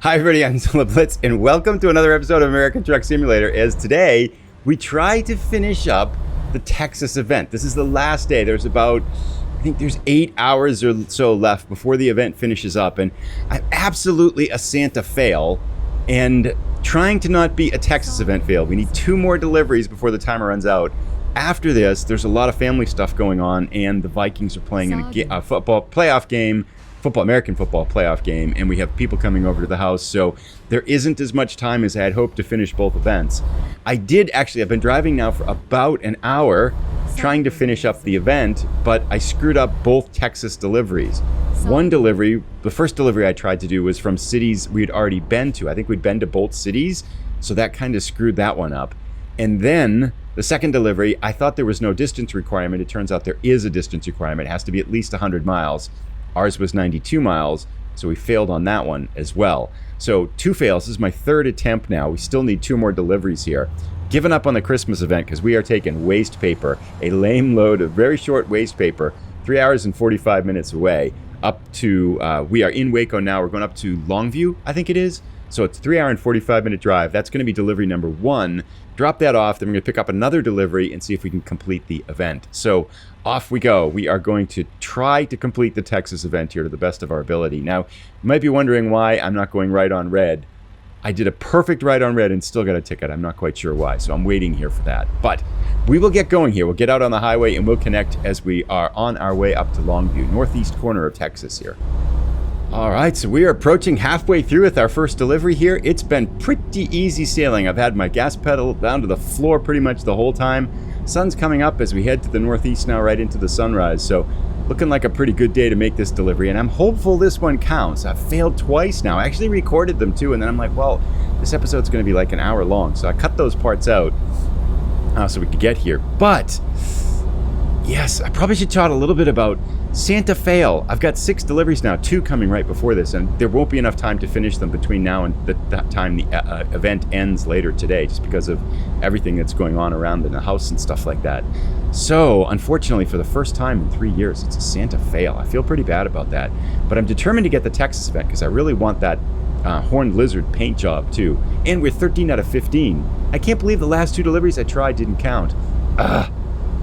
Hi everybody, I'm Zilla Blitz, and welcome to another episode of American Truck Simulator. As today, we try to finish up the Texas event. This is the last day. There's about, I think there's 8 hours or so left before the event finishes up, and I'm absolutely a Santa fail, and trying to not be a Texas event fail. We need 2 more deliveries before the timer runs out. After this, there's a lot of family stuff going on, and the Vikings are playing in a football playoff game. American football playoff game, and we have people coming over to the house, so there isn't as much time as I had hoped to finish both events. I've been driving now for about an hour trying to finish up the event, but I screwed up both Texas deliveries. One delivery, the first delivery I tried to do was from cities we'd already been to. I think we'd been to both cities, so that kind of screwed that one up. And then the second delivery, I thought there was no distance requirement. It turns out there is a distance requirement. It has to be at least 100 miles. Ours was 92 miles, so we failed on that one as well. So 2 fails. This is my 3rd attempt now. We still need 2 more deliveries here. Given up on the Christmas event because we are taking waste paper, a lame load of very short waste paper, 3 hours and 45 minutes away, up to, we are in Waco now. We're going up to Longview, I think it is. So it's 3 hour and 45 minute drive. That's going to be delivery number 1. Drop that off, then we're going to pick up another delivery and see if we can complete the event. So off we go. We are going to try to complete the Texas event here to the best of our ability. Now, you might be wondering why I'm not going right on red. I did a perfect right on red and still got a ticket. I'm not quite sure why, so I'm waiting here for that. But we will get going here. We'll get out on the highway and we'll connect as we are on our way up to Longview, northeast corner of Texas here. All right, so we are approaching halfway through with our first delivery here. It's been pretty easy sailing. I've had my gas pedal down to the floor pretty much the whole time. Sun's coming up as we head to the northeast now, right into the sunrise. So looking like a pretty good day to make this delivery, and I'm hopeful this one counts. I've failed twice now. I actually recorded them too, and then I'm like, well, this episode's going to be like an hour long. So I cut those parts out so we could get here. But yes, I probably should chat a little bit about Santa fail. I've got 6 deliveries now, 2 coming right before this, and there won't be enough time to finish them between now and that time the event ends later today, just because of everything that's going on around in the house and stuff like that. So, unfortunately, for the first time in 3 years, it's a Santa fail. I feel pretty bad about that, but I'm determined to get the Texas event because I really want that horned lizard paint job too. And we're 13 out of 15. I can't believe the last 2 deliveries I tried didn't count.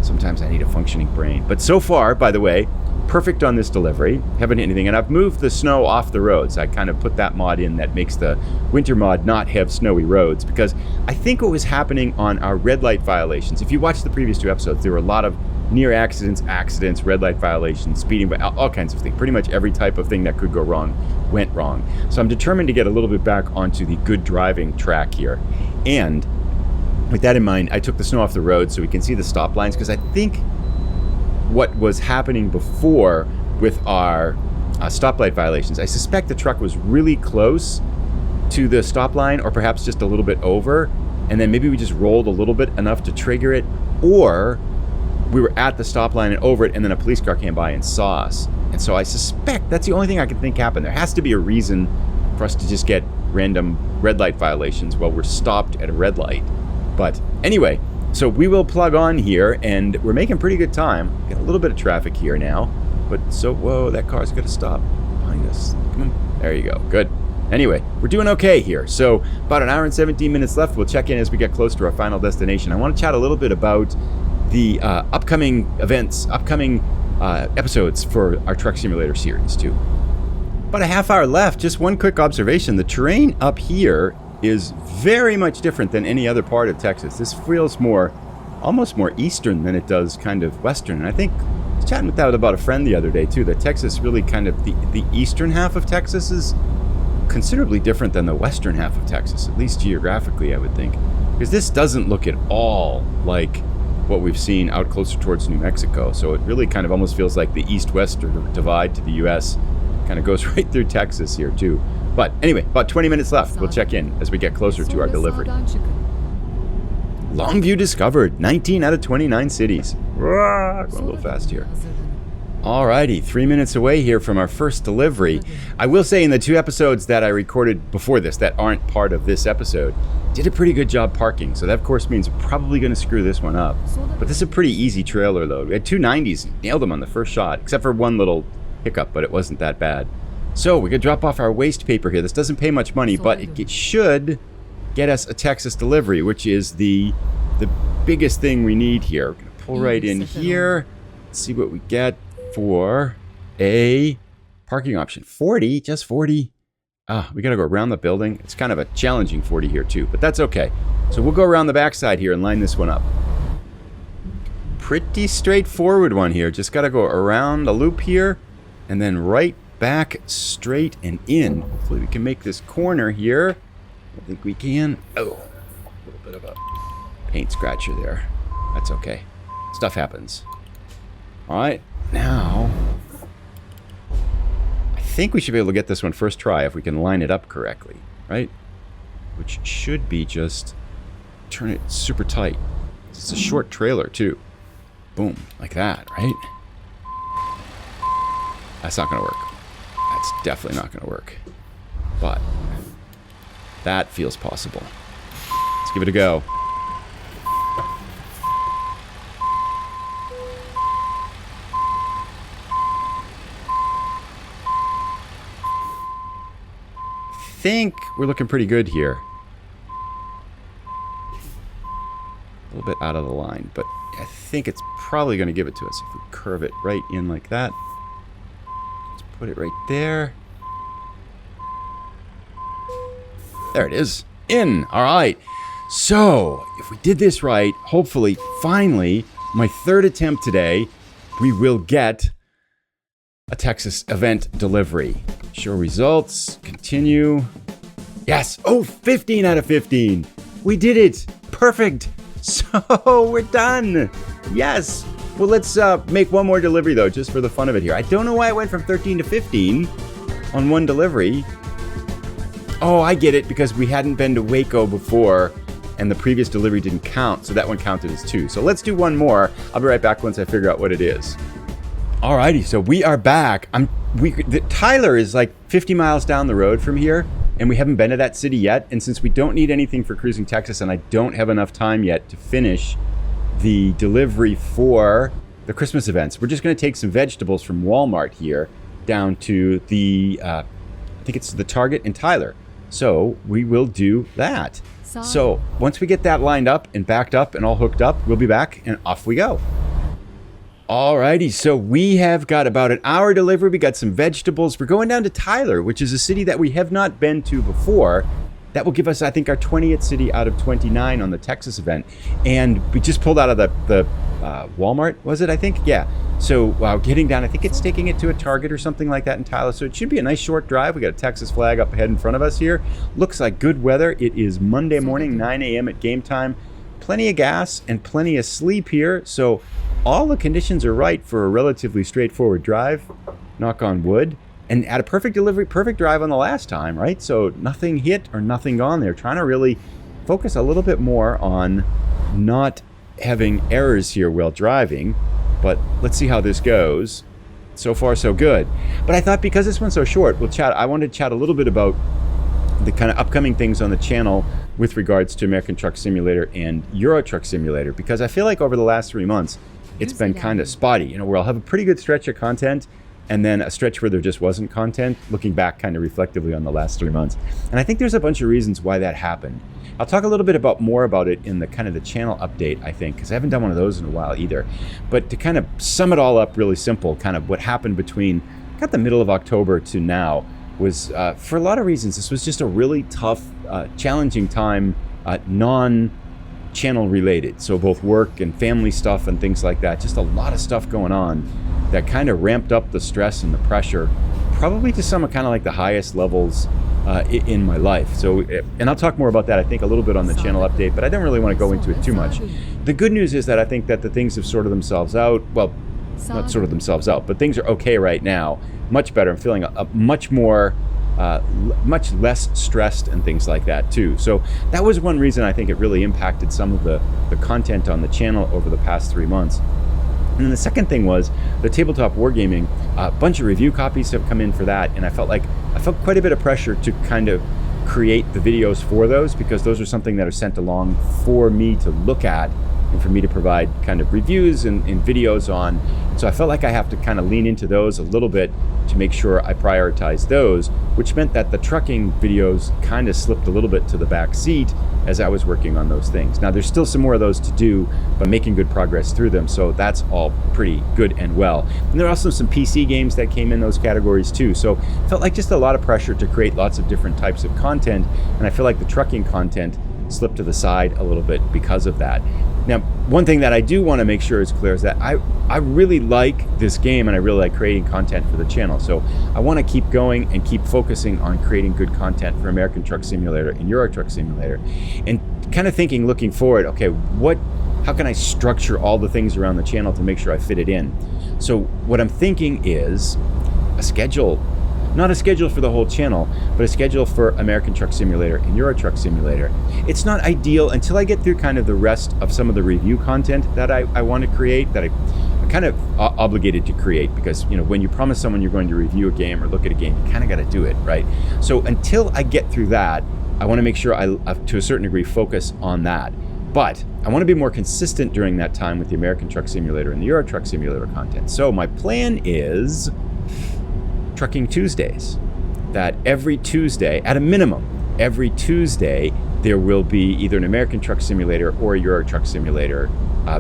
Sometimes I need a functioning brain. But so far, by the way, perfect on this delivery. Haven't hit anything. And I've moved the snow off the roads. I kind of put that mod in that makes the winter mod not have snowy roads, because I think what was happening on our red light violations, if you watched the previous 2 episodes, there were a lot of near accidents, red light violations, speeding, all kinds of things. Pretty much every type of thing that could go wrong went wrong. So I'm determined to get a little bit back onto the good driving track here. And with that in mind, I took the snow off the road so we can see the stop lines, because I think what was happening before with our stoplight violations, I suspect the truck was really close to the stop line, or perhaps just a little bit over, and then maybe we just rolled a little bit enough to trigger it, or we were at the stop line and over it, and then a police car came by and saw us. And so I suspect that's the only thing I can think happened. There has to be a reason for us to just get random red light violations while we're stopped at a red light. But anyway, so we will plug on here, and we're making pretty good time. Got a little bit of traffic here now, but so, whoa, that car's got to stop behind us. Come on, there you go, good. Anyway, we're doing okay here. So about an hour and 17 minutes left. We'll check in as we get close to our final destination. I want to chat a little bit about the upcoming events, episodes for our Truck Simulator series too. About a half hour left. Just one quick observation. The terrain up here is very much different than any other part of Texas. This feels almost more eastern than it does kind of western. And I think I was chatting with that about a friend the other day too, that Texas really kind of, the eastern half of Texas is considerably different than the western half of Texas, at least geographically, I would think. Because this doesn't look at all like what we've seen out closer towards New Mexico. So it really kind of almost feels like the east-west divide to the U.S. kind of goes right through Texas here too. But anyway, about 20 minutes left. We'll check in as we get closer to our delivery. Longview discovered, 19 out of 29 cities. Going a little fast here. Alrighty, 3 minutes away here from our first delivery. I will say in the 2 episodes that I recorded before this that aren't part of this episode, did a pretty good job parking. So that of course means we're probably going to screw this one up. But this is a pretty easy trailer load. We had 2 90s, nailed them on the first shot, except for one little hiccup, but it wasn't that bad. So we could drop off our waste paper here. This doesn't pay much money, but it should get us a Texas delivery, which is the biggest thing we need here. We're going to pull right in here. Let's see what we get for a parking option. 40, just 40. We got to go around the building. It's kind of a challenging 40 here too, but that's okay. So we'll go around the backside here and line this one up. Pretty straightforward one here. Just got to go around the loop here and then right back straight and in. Hopefully we can make this corner here. I think we can. Oh, a little bit of a paint scratcher there. That's okay. Stuff happens. All right, now I think we should be able to get this one first try if we can line it up correctly, right? Which should be just turn it super tight. It's a short trailer too. Boom, like that, right? That's not gonna work. That's definitely not gonna work. But that feels possible. Let's give it a go. I think we're looking pretty good here. A little bit out of the line, but I think it's probably going to give it to us if we curve it right in like that. Let's put it right there. There it is. In. All right. So, if we did this right, hopefully, finally, my third attempt today, we will get a Texas Event Delivery. Show results. Continue. Yes. Oh, 15 out of 15. We did it. Perfect. So, we're done. Yes. Well, let's make one more delivery, though, just for the fun of it here. I don't know why I went from 13 to 15 on one delivery. Oh, I get it, because we hadn't been to Waco before, and the previous delivery didn't count, so that one counted as 2. So let's do one more. I'll be right back once I figure out what it is. Alrighty, so we are back. Tyler is like 50 miles down the road from here, and we haven't been to that city yet. And since we don't need anything for Cruisin Texas, and I don't have enough time yet to finish the delivery for the Christmas events, we're just going to take some vegetables from Walmart here down to the, I think it's the Target in Tyler. So we will do that. So once we get that lined up and backed up and all hooked up, we'll be back and off we go. Alrighty, so we have got about an hour delivery. We got some vegetables. We're going down to Tyler, which is a city that we have not been to before. That will give us, I think, our 20th city out of 29 on the Texas event. And we just pulled out of the Walmart, was it, I think? Yeah. So getting down, I think it's taking it to a Target or something like that in Tyler. So it should be a nice short drive. We got a Texas flag up ahead in front of us here. Looks like good weather. It is Monday morning, 9 a.m. at game time. Plenty of gas and plenty of sleep here. So all the conditions are right for a relatively straightforward drive. Knock on wood. And at a perfect delivery, perfect drive on the last time, right? So nothing hit or nothing gone there. Trying to really focus a little bit more on not having errors here while driving. But let's see how this goes. So far, so good. But I thought because this one's so short, I wanted to chat a little bit about the kind of upcoming things on the channel with regards to American Truck Simulator and Euro Truck Simulator. Because I feel like over the last 3 months, it's been kind of spotty. You know, where I'll have a pretty good stretch of content, and then a stretch where there just wasn't content, looking back kind of reflectively on the last 3 months. And I think there's a bunch of reasons why that happened. I'll talk a little bit more about it in the kind of the channel update, I think, because I haven't done one of those in a while either. But to kind of sum it all up really simple, kind of what happened between the middle of October to now was, for a lot of reasons, this was just a really tough, challenging time, non-channel related. So both work and family stuff and things like that, just a lot of stuff going on that kind of ramped up the stress and the pressure, probably to some kind of like the highest levels in my life. So, and I'll talk more about that, I think, a little bit on the channel update, but I don't really want to go into it too much. The good news is that I think that the things have sorted themselves out. Well, not sorted themselves out, but things are okay right now. Much better. I'm feeling a much more, much less stressed and things like that too. So that was one reason I think it really impacted some of the content on the channel over the past 3 months. And then the second thing was the tabletop wargaming. A bunch of review copies have come in for that, and I felt quite a bit of pressure to kind of create the videos for those, because those are something that are sent along for me to look at and for me to provide kind of reviews and videos on. So I felt like I have to kind of lean into those a little bit to make sure I prioritize those, which meant that the trucking videos kind of slipped a little bit to the back seat as I was working on those things. Now there's still some more of those to do, but making good progress through them, so that's all pretty good and well. And there are also some PC games that came in those categories too, so it felt like just a lot of pressure to create lots of different types of content, and I feel like the trucking content slipped to the side a little bit because of that. Now, one thing that I do want to make sure is clear is that I really like this game, and I really like creating content for the channel. So I want to keep going and keep focusing on creating good content for American Truck Simulator and Euro Truck Simulator, and kind of thinking, looking forward, okay, how can I structure all the things around the channel to make sure I fit it in? So what I'm thinking is a schedule. Not a schedule for the whole channel, but a schedule for American Truck Simulator and Euro Truck Simulator. It's not ideal until I get through kind of the rest of some of the review content that I want to create, that I'm kind of obligated to create, because when you promise someone you're going to review a game or look at a game, you kind of got to do it, right? So until I get through that, I want to make sure I, to a certain degree, focus on that. But I want to be more consistent during that time with the American Truck Simulator and the Euro Truck Simulator content. So my plan is Trucking Tuesdays, that every Tuesday, at a minimum, every Tuesday, there will be either an American Truck Simulator or a Euro Truck Simulator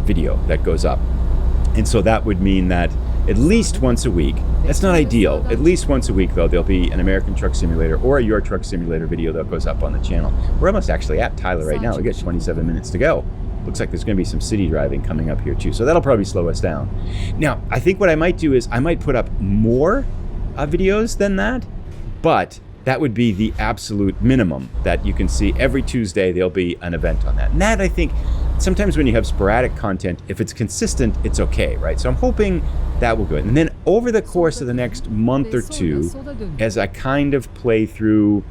video that goes up. And so that would mean that at least once a week, that's not ideal, at least once a week though, there'll be an American Truck Simulator or a Euro Truck Simulator video that goes up on the channel. We're almost actually at Tyler right now. We got 27 minutes to go. Looks like there's going to be some city driving coming up here too, so that'll probably slow us down. Now, I think what I might do is I might put up more videos than that, but that would be the absolute minimum that you can see. Every Tuesday there'll be an event on that. And that, I think, sometimes when you have sporadic content, if it's consistent, it's okay, right? So I'm hoping that will go. And then over the course of the next month or two, as I kind of play through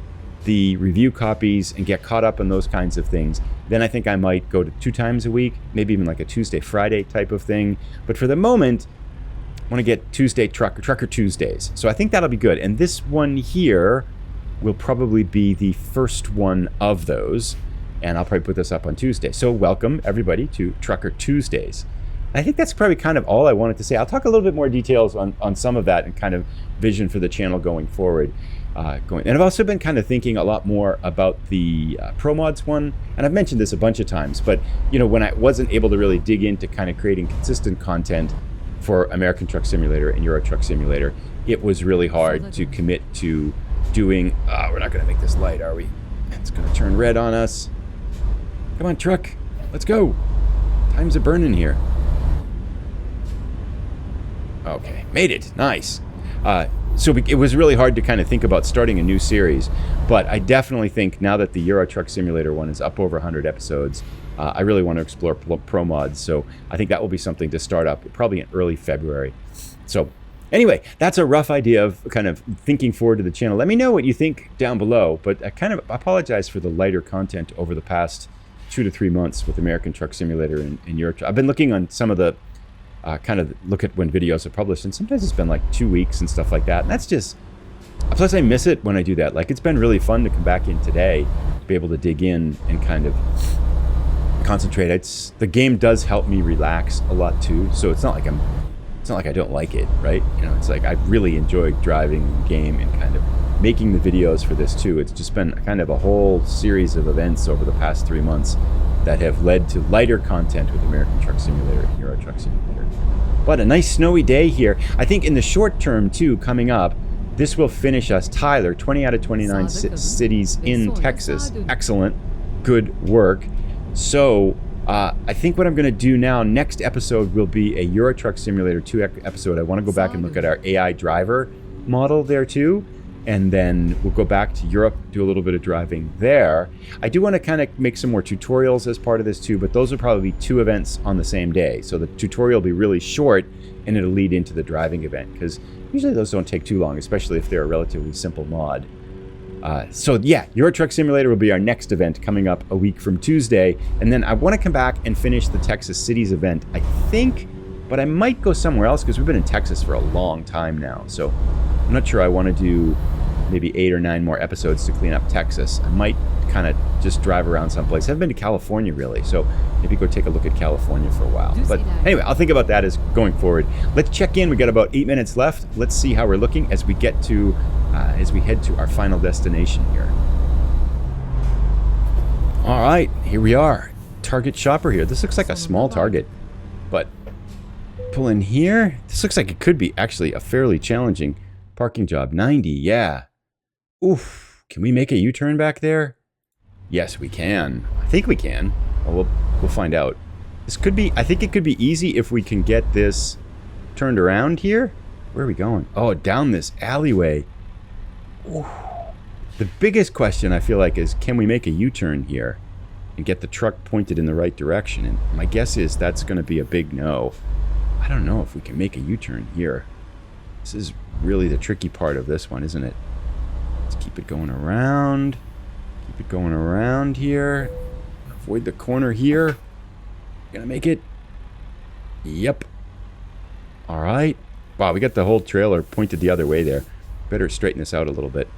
the review copies and get caught up on those kinds of things, then I think I might go to 2 times a week, maybe even like a Tuesday, Friday type of thing. But for the moment, I want to get Tuesday Trucker Tuesdays. So I think that'll be good. And this one here will probably be the first one of those. And I'll probably put this up on Tuesday. So welcome everybody to Trucker Tuesdays. I think that's probably kind of all I wanted to say. I'll talk a little bit more details on some of that and kind of vision for the channel going forward. And I've also been kind of thinking a lot more about the Pro Mods one. And I've mentioned this a bunch of times, but when I wasn't able to really dig into kind of creating consistent content for American Truck Simulator and Euro Truck Simulator, it was really hard to commit to doing, we're not going to make this light, are we? It's going to turn red on us. Come on, truck, let's go. Time's a burning here. Okay, made it, nice. So it was really hard to kind of think about starting a new series, but I definitely think now that the Euro Truck Simulator one is up over 100 episodes, I really want to explore Pro Mods, so I think that will be something to start up probably in early February. So anyway, that's a rough idea of kind of thinking forward to the channel. Let me know what you think down below, but I kind of apologize for the lighter content over the past 2 to 3 months with American Truck Simulator and Euro Truck. I've been looking on some of the kind of look at when videos are published, and sometimes it's been like 2 weeks and stuff like that, and that's just, plus I miss it when I do that. Like, it's been really fun to come back in today, to be able to dig in and kind of concentrate. The game does help me relax a lot too, so it's not like I don't like it, right? It's like I've really enjoyed driving the game and kind of making the videos for this too. It's just been kind of a whole series of events over the past 3 months that have led to lighter content with American Truck Simulator and Euro Truck Simulator. But a nice snowy day here. I think in the short term too, coming up, this will finish us, Tyler, 20 out of 29 cities in Texas. Excellent, good work. So I think what I'm going to do now, next episode will be a Euro Truck Simulator 2 episode. I want to go back and look at our AI driver model there too. And then we'll go back to Europe, do a little bit of driving there. I do want to kind of make some more tutorials as part of this too, but those will probably be 2 events on the same day. So the tutorial will be really short and it'll lead into the driving event, because usually those don't take too long, especially if they're a relatively simple mod. So yeah, Euro Truck Simulator will be our next event coming up a week from Tuesday. And then I want to come back and finish the Texas Cities event, I think, but I might go somewhere else because we've been in Texas for a long time now. So I'm not sure I want to do maybe 8 or 9 more episodes to clean up Texas. I might kind of just drive around someplace. I haven't been to California really, so maybe go take a look at California for a while. But anyway, I'll think about that as going forward. Let's check in. We got about 8 minutes left. Let's see how we're looking as we get to, as we head to our final destination here. All right, here we are. Target shopper here. This looks like a small Target, but pull in here. This looks like it could be actually a fairly challenging parking job. 90, yeah. Oof, can we make a U-turn back there? Yes, we can. I think we can. Well, we'll find out. This could be, I think it could be easy if we can get this turned around here. Where are we going? Oh, down this alleyway. Oof. The biggest question I feel like is, can we make a U-turn here and get the truck pointed in the right direction? And my guess is that's going to be a big no. I don't know if we can make a U-turn here. This is really the tricky part of this one, isn't it? Let's keep it going around. Keep it going around here. Avoid the corner here. Gonna make it. Yep. All right. Wow, we got the whole trailer pointed the other way there. Better straighten this out a little bit.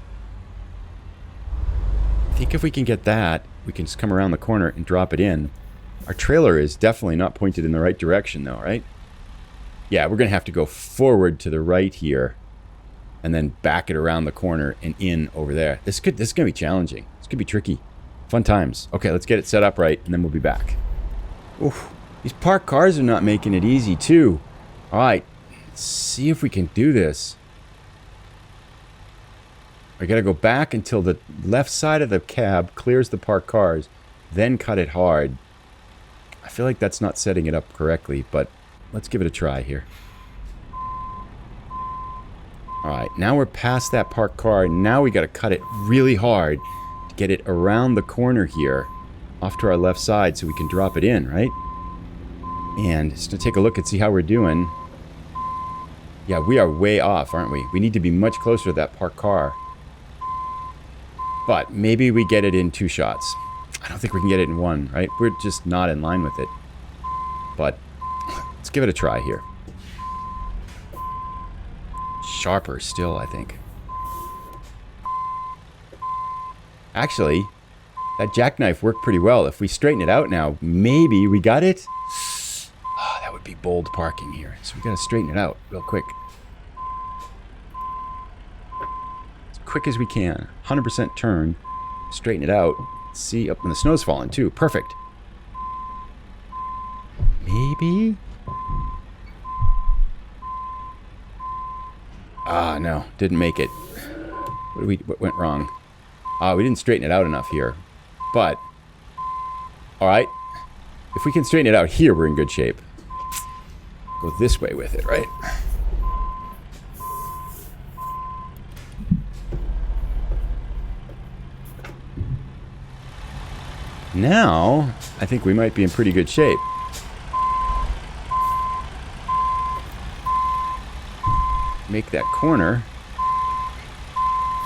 I think if we can get that, we can just come around the corner and drop it in. Our trailer is definitely not pointed in the right direction though, right? Yeah, we're going to have to go forward to the right here and then back it around the corner and in over there. This is going to be challenging. This could be tricky. Fun times. Okay, let's get it set up right and then we'll be back. Oof, these parked cars are not making it easy too. All right, let's see if we can do this. I got to go back until the left side of the cab clears the parked cars, then cut it hard. I feel like that's not setting it up correctly, but let's give it a try here. All right, now we're past that parked car. Now we got to cut it really hard to get it around the corner here, off to our left side so we can drop it in, right? And just to take a look and see how we're doing. Yeah, we are way off, aren't we? We need to be much closer to that parked car. But maybe we get it in 2 shots. I don't think we can get it in 1, right? We're just not in line with it. But let's give it a try here. Sharper still, I think. Actually, that jackknife worked pretty well. If we straighten it out now, maybe we got it. Oh, that would be bold parking here. So we got to straighten it out real quick. Quick as we can. 100% turn. Straighten it out. See, up when the snow's falling too. Perfect. Maybe? Ah, no. Didn't make it. What went wrong? We didn't straighten it out enough here. But, alright. If we can straighten it out here, we're in good shape. Go this way with it, right? Now, I think we might be in pretty good shape. Make that corner.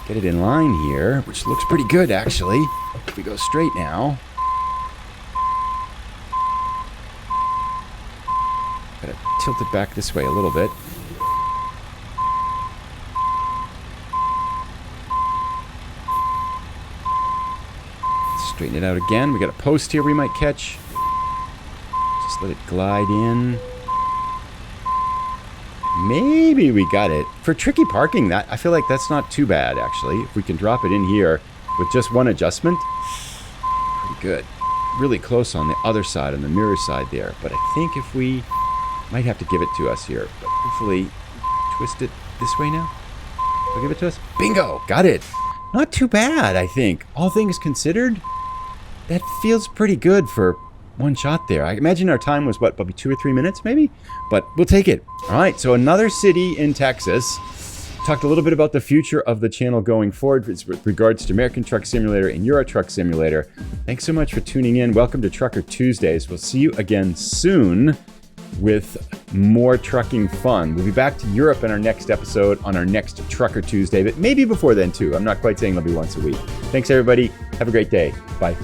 Get it in line here, which looks pretty good, actually. If we go straight now. Gotta tilt it back this way a little bit. Straighten it out again. We got a post here we might catch. Just let it glide in. Maybe we got it. For tricky parking, that I feel like that's not too bad, actually. If we can drop it in here with just one adjustment, pretty good. Really close on the other side, on the mirror side there. But I think if we might have to give it to us here. But hopefully twist it this way now. Will give it to us? Bingo! Got it! Not too bad, I think. All things considered, that feels pretty good for one shot there. I imagine our time was, what, probably 2 or 3 minutes, maybe? But we'll take it. All right, so another city in Texas. Talked a little bit about the future of the channel going forward with regards to American Truck Simulator and Euro Truck Simulator. Thanks so much for tuning in. Welcome to Trucker Tuesdays. We'll see you again soon with more trucking fun. We'll be back to Europe in our next episode on our next Trucker Tuesday, but maybe before then too. I'm not quite saying it'll be once a week. Thanks, everybody. Have a great day. Bye.